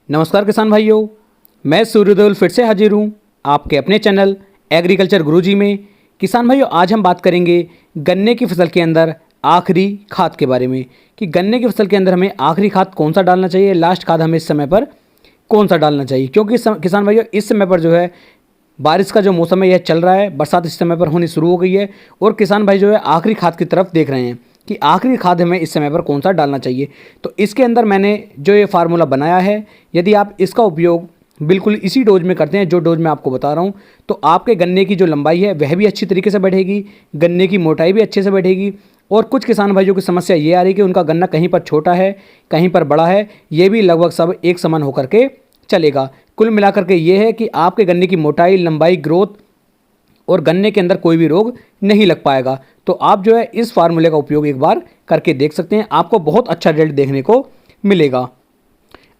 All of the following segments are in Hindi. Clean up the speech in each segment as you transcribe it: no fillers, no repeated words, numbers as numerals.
नमस्कार किसान भाइयों, मैं सूर्यदेव फिर से हाजिर हूँ आपके अपने चैनल एग्रीकल्चर गुरुजी में। किसान भाइयों, आज हम बात करेंगे गन्ने की फसल के अंदर आखिरी खाद के बारे में कि गन्ने की फसल के अंदर हमें आखिरी खाद कौन सा डालना चाहिए, लास्ट खाद हमें इस समय पर कौन सा डालना चाहिए। क्योंकि किसान भाइयों, इस समय पर जो है बारिश का जो मौसम है यह चल रहा है, बरसात इस समय पर होनी शुरू हो गई है और किसान भाई जो है आखिरी खाद की तरफ देख रहे हैं कि आखिरी खाद हमें इस समय पर कौन सा डालना चाहिए। तो इसके अंदर मैंने जो ये फार्मूला बनाया है, यदि आप इसका उपयोग बिल्कुल इसी डोज में करते हैं जो डोज मैं आपको बता रहा हूँ, तो आपके गन्ने की जो लंबाई है वह भी अच्छी तरीके से बढ़ेगी, गन्ने की मोटाई भी अच्छे से बढ़ेगी। और कुछ किसान भाइयों की समस्या ये आ रही है कि उनका गन्ना कहीं पर छोटा है, कहीं पर बड़ा है, ये भी लगभग सब एक समान होकर के चलेगा। कुल मिलाकर के ये है कि आपके गन्ने की मोटाई, लंबाई, ग्रोथ और गन्ने के अंदर कोई भी रोग नहीं लग पाएगा। तो आप जो है इस फार्मूले का उपयोग एक बार करके देख सकते हैं, आपको बहुत अच्छा रिजल्ट देखने को मिलेगा।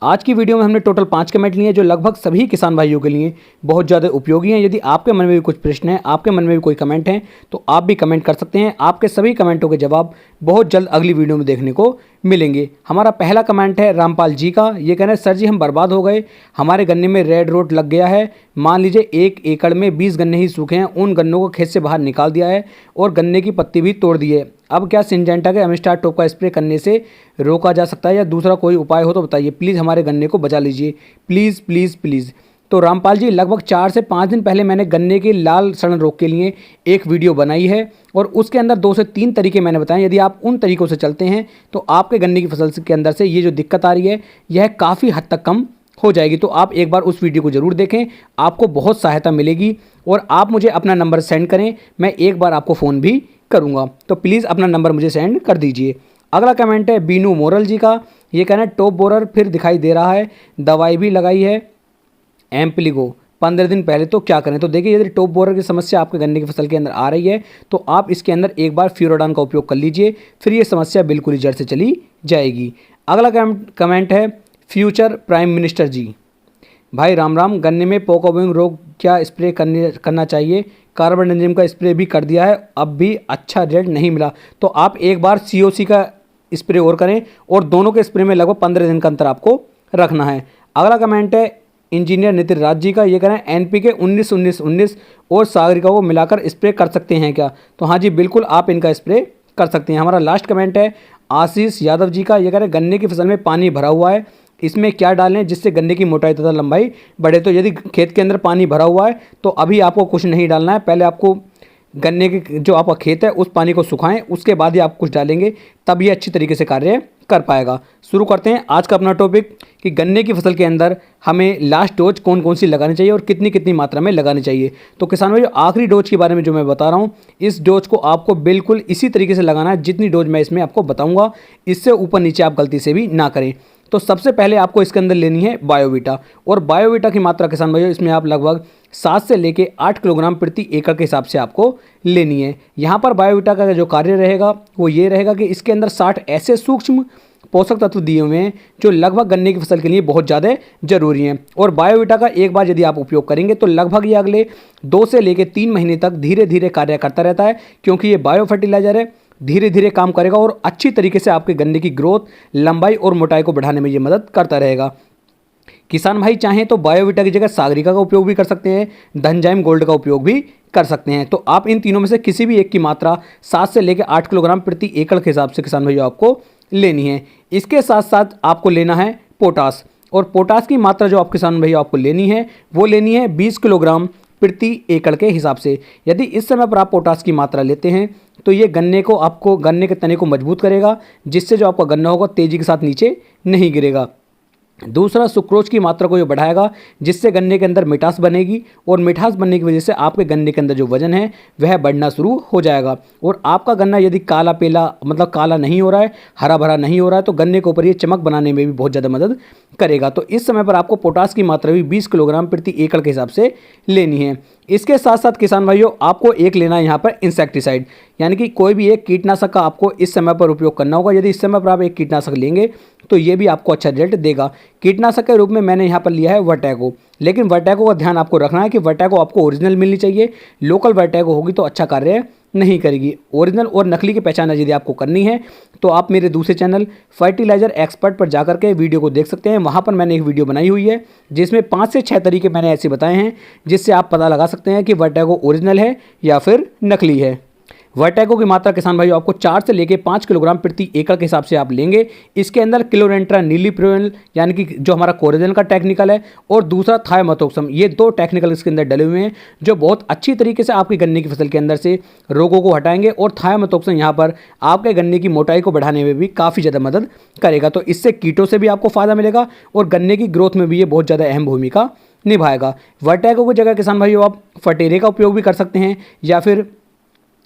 आज की वीडियो में हमने टोटल 5 कमेंट लिए जो लगभग सभी किसान भाइयों के लिए बहुत ज़्यादा उपयोगी हैं। यदि आपके मन में भी कुछ प्रश्न है, आपके मन में भी कोई कमेंट है, तो आप भी कमेंट कर सकते हैं। आपके सभी कमेंटों के जवाब बहुत जल्द अगली वीडियो में देखने को मिलेंगे। हमारा पहला कमेंट है रामपाल जी का। ये कह रहे हैं, सर जी हम बर्बाद हो गए, हमारे गन्ने में रेड रोट लग गया है। मान लीजिए 1 एकड़ में 20 गन्ने ही सूखे हैं, उन गन्नों को खेत से बाहर निकाल दिया है और गन्ने की पत्ती भी तोड़ दी है। अब क्या सिंजेंटा के एमिस्टार टॉप का स्प्रे करने से रोका जा सकता है या दूसरा कोई उपाय हो तो बताइए, प्लीज़ हमारे गन्ने को बचा लीजिए, प्लीज़ प्लीज़ प्लीज़। तो रामपाल जी, लगभग 4 से 5 दिन पहले मैंने गन्ने के लाल सड़न रोग के लिए एक वीडियो बनाई है और उसके अंदर 2 से 3 तरीके मैंने बताए। यदि आप उन तरीकों से चलते हैं तो आपके गन्ने की फसल के अंदर से ये जो दिक्कत आ रही है यह काफ़ी हद तक कम हो जाएगी। तो आप एक बार उस वीडियो को ज़रूर देखें, आपको बहुत सहायता मिलेगी। और आप मुझे अपना नंबर सेंड करें, मैं एक बार आपको फ़ोन भी करूँगा, तो प्लीज़ अपना नंबर मुझे सेंड कर दीजिए। अगला कमेंट है बीनू मोरल जी का। ये कहना है, टॉप बोरर फिर दिखाई दे रहा है, दवाई भी लगाई है एम्पलीगो 15 दिन पहले, तो क्या करें। तो देखिए, यदि टॉप बोरर की समस्या आपके गन्ने की फसल के अंदर आ रही है तो आप इसके अंदर एक बार फ्यूरोडान का उपयोग कर लीजिए, फिर ये समस्या बिल्कुल ही जड़ से चली जाएगी। अगला कमेंट है फ्यूचर प्राइम मिनिस्टर जी। भाई राम राम, गन्ने में पोकोविंग रोग क्या स्प्रे करना चाहिए? कार्बेंडाजिम का स्प्रे भी कर दिया है, अब भी अच्छा रिजल्ट नहीं मिला। तो आप एक बार COC का स्प्रे और करें और दोनों के स्प्रे में लगभग 15 दिन का अंतर आपको रखना है। अगला कमेंट है इंजीनियर नितिन राज जी का। ये कह रहे हैं NPK 19-19-19 और सागरिका को मिलाकर स्प्रे कर सकते हैं क्या? तो हाँ जी, बिल्कुल आप इनका स्प्रे कर सकते हैं। हमारा लास्ट कमेंट है आशीष यादव जी का। ये कह रहे हैं, गन्ने की फसल में पानी भरा हुआ है, इसमें क्या डालें जिससे गन्ने की मोटाई तथा लंबाई बढ़े? तो यदि खेत के अंदर पानी भरा हुआ है तो अभी आपको कुछ नहीं डालना है, पहले आपको गन्ने के जो आपका खेत है उस पानी को सुखाएं, उसके बाद ही आप कुछ डालेंगे, तब ये अच्छी तरीके से कार्य कर पाएगा। शुरू करते हैं आज का अपना टॉपिक कि गन्ने की फसल के अंदर हमें लास्ट डोज कौन कौन सी लगानी चाहिए और कितनी कितनी मात्रा में लगानी चाहिए। तो किसान भाई, आखिरी डोज के बारे में जो मैं बता रहा हूँ, इस डोज को आपको बिल्कुल इसी तरीके से लगाना है जितनी डोज मैं इसमें आपको बताऊँगा, इससे ऊपर नीचे आप गलती से भी ना करें। तो सबसे पहले आपको इसके अंदर लेनी है बायोवीटा, और बायोवीटा की मात्रा किसान भाइयों इसमें आप लगभग 7 से लेके 8 किलोग्राम प्रति एकड़ के हिसाब से आपको लेनी है। यहाँ पर बायोवीटा का जो कार्य रहेगा वो ये रहेगा कि इसके अंदर 60 ऐसे सूक्ष्म पोषक तत्व दिए हुए हैं जो लगभग गन्ने की फसल के लिए बहुत ज़्यादा जरूरी हैं। और बायोवीटा का एक बार यदि आप उपयोग करेंगे तो लगभग ये अगले 2 से लेकर 3 महीने तक धीरे धीरे कार्य करता रहता है, क्योंकि ये बायो फर्टिलाइजर है, धीरे धीरे काम करेगा और अच्छी तरीके से आपके गन्ने की ग्रोथ, लंबाई और मोटाई को बढ़ाने में ये मदद करता रहेगा। किसान भाई चाहें तो बायोवीटा की जगह सागरिका का उपयोग भी कर सकते हैं, धनजाइम गोल्ड का उपयोग भी कर सकते हैं। तो आप इन तीनों में से किसी भी एक की मात्रा 7 से लेकर 8 किलोग्राम प्रति एकड़ के हिसाब से किसान भाइयों आपको लेनी है। इसके साथ साथ आपको लेना है पोटास, और पोटास की मात्रा जो आप किसान भाइयों आपको लेनी है वो लेनी है 20 किलोग्राम प्रति एकड़ के हिसाब से। यदि इस समय पर आप पोटास की मात्रा लेते हैं तो ये गन्ने के तने को मजबूत करेगा, जिससे जो आपका गन्ना होगा तेज़ी के साथ नीचे नहीं गिरेगा। दूसरा, सुक्रोज की मात्रा को ये बढ़ाएगा, जिससे गन्ने के अंदर मिठास बनेगी और मिठास बनने की वजह से आपके गन्ने के अंदर जो वजन है वह बढ़ना शुरू हो जाएगा। और आपका गन्ना यदि काला पेला मतलब काला नहीं हो रहा है, हरा भरा नहीं हो रहा है, तो गन्ने के ऊपर ये चमक बनाने में भी बहुत ज़्यादा मदद करेगा। तो इस समय पर आपको पोटास की मात्रा भी 20 किलोग्राम प्रति एकड़ के हिसाब से लेनी है। इसके साथ साथ किसान भाइयों आपको एक लेना है यहाँ पर इंसेक्टिसाइड, यानी कि कोई भी एक कीटनाशक का आपको इस समय पर उपयोग करना होगा। यदि इस समय पर आप एक कीटनाशक लेंगे तो ये भी आपको अच्छा रिजल्ट देगा। कीटनाशक के रूप में मैंने यहाँ पर लिया है वर्टैगो, लेकिन वर्टैगो का ध्यान आपको रखना है कि वर्टैगो आपको ओरिजिनल मिलनी चाहिए, लोकल वर्टैगो होगी तो अच्छा कार्य नहीं करेगी। ओरिजिनल और नकली की पहचान यदि आपको करनी है तो आप मेरे दूसरे चैनल फर्टिलाइज़र एक्सपर्ट पर जाकर के वीडियो को देख सकते हैं। वहाँ पर मैंने एक वीडियो बनाई हुई है जिसमें 5 से 6 तरीके मैंने ऐसे बताए हैं जिससे आप पता लगा सकते हैं कि वर्टैगो ओरिजिनल है या फिर नकली है। वर्टैगो की मात्रा किसान भाइयों आपको 4 से लेकर 5 किलोग्राम प्रति एकड़ के हिसाब से आप लेंगे। इसके अंदर क्लोरेंट्रा नीलीप्रोल यानी कि जो हमारा कोरेजन का टेक्निकल है और दूसरा थायमोथोक्सम, ये 2 टेक्निकल इसके अंदर डले हुए हैं जो बहुत अच्छी तरीके से आपकी गन्ने की फसल के अंदर से रोगों को हटाएंगे। और थायमोथोक्सम यहाँ पर आपके गन्ने की मोटाई को बढ़ाने में भी काफ़ी ज़्यादा मदद करेगा। तो इससे कीटों से भी आपको फ़ायदा मिलेगा और गन्ने की ग्रोथ में भी ये बहुत ज़्यादा अहम भूमिका निभाएगा। वर्टैगो की जगह किसान भाइयों आप फटेरे का उपयोग भी कर सकते हैं या फिर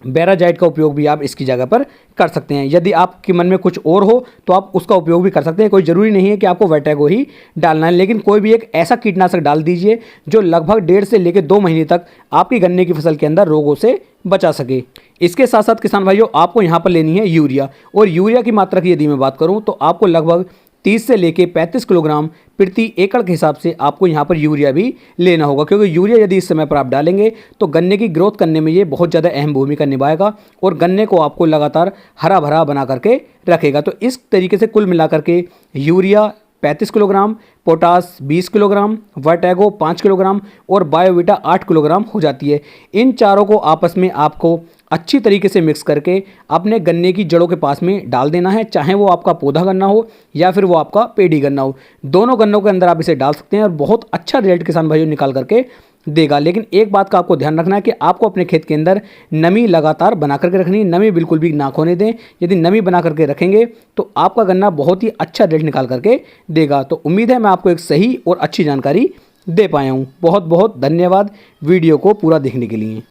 बेराजाइट का उपयोग भी आप इसकी जगह पर कर सकते हैं। यदि आपके मन में कुछ और हो तो आप उसका उपयोग भी कर सकते हैं। कोई ज़रूरी नहीं है कि आपको वर्टैगो ही डालना है, लेकिन कोई भी एक ऐसा कीटनाशक डाल दीजिए जो लगभग 1.5 से लेकर 2 महीने तक आपकी गन्ने की फसल के अंदर रोगों से बचा सके। इसके साथ साथ किसान भाइयों आपको यहाँ पर लेनी है यूरिया, और यूरिया की मात्रा की यदि मैं बात करूँ तो आपको लगभग 30 से लेके 35 किलोग्राम प्रति एकड़ के हिसाब से आपको यहाँ पर यूरिया भी लेना होगा, क्योंकि यूरिया यदि इस समय पर आप डालेंगे तो गन्ने की ग्रोथ करने में ये बहुत ज़्यादा अहम भूमिका निभाएगा और गन्ने को आपको लगातार हरा भरा बना करके रखेगा। तो इस तरीके से कुल मिलाकर के urea 35 kilogram, potash 20 kilogram, Vertago 5 kilogram और बायोवीटा 8 किलोग्राम हो जाती है। इन चारों को आपस में आपको अच्छी तरीके से मिक्स करके अपने गन्ने की जड़ों के पास में डाल देना है, चाहे वो आपका पौधा गन्ना हो या फिर वो आपका पेड़ी गन्ना हो। दोनों गन्नों के अंदर आप इसे डाल सकते हैं और बहुत अच्छा रिजल्ट किसान भाइयों निकाल करके देगा। लेकिन एक बात का आपको ध्यान रखना है कि आपको अपने खेत के अंदर नमी लगातार बना करके रखनी है, नमी बिल्कुल भी ना खोने दें। यदि नमी बना करके रखेंगे तो आपका गन्ना बहुत ही अच्छा रिजल्ट निकाल करके देगा। तो उम्मीद है मैं आपको एक सही और अच्छी जानकारी दे पाया हूँ। बहुत बहुत धन्यवाद वीडियो को पूरा देखने के लिए।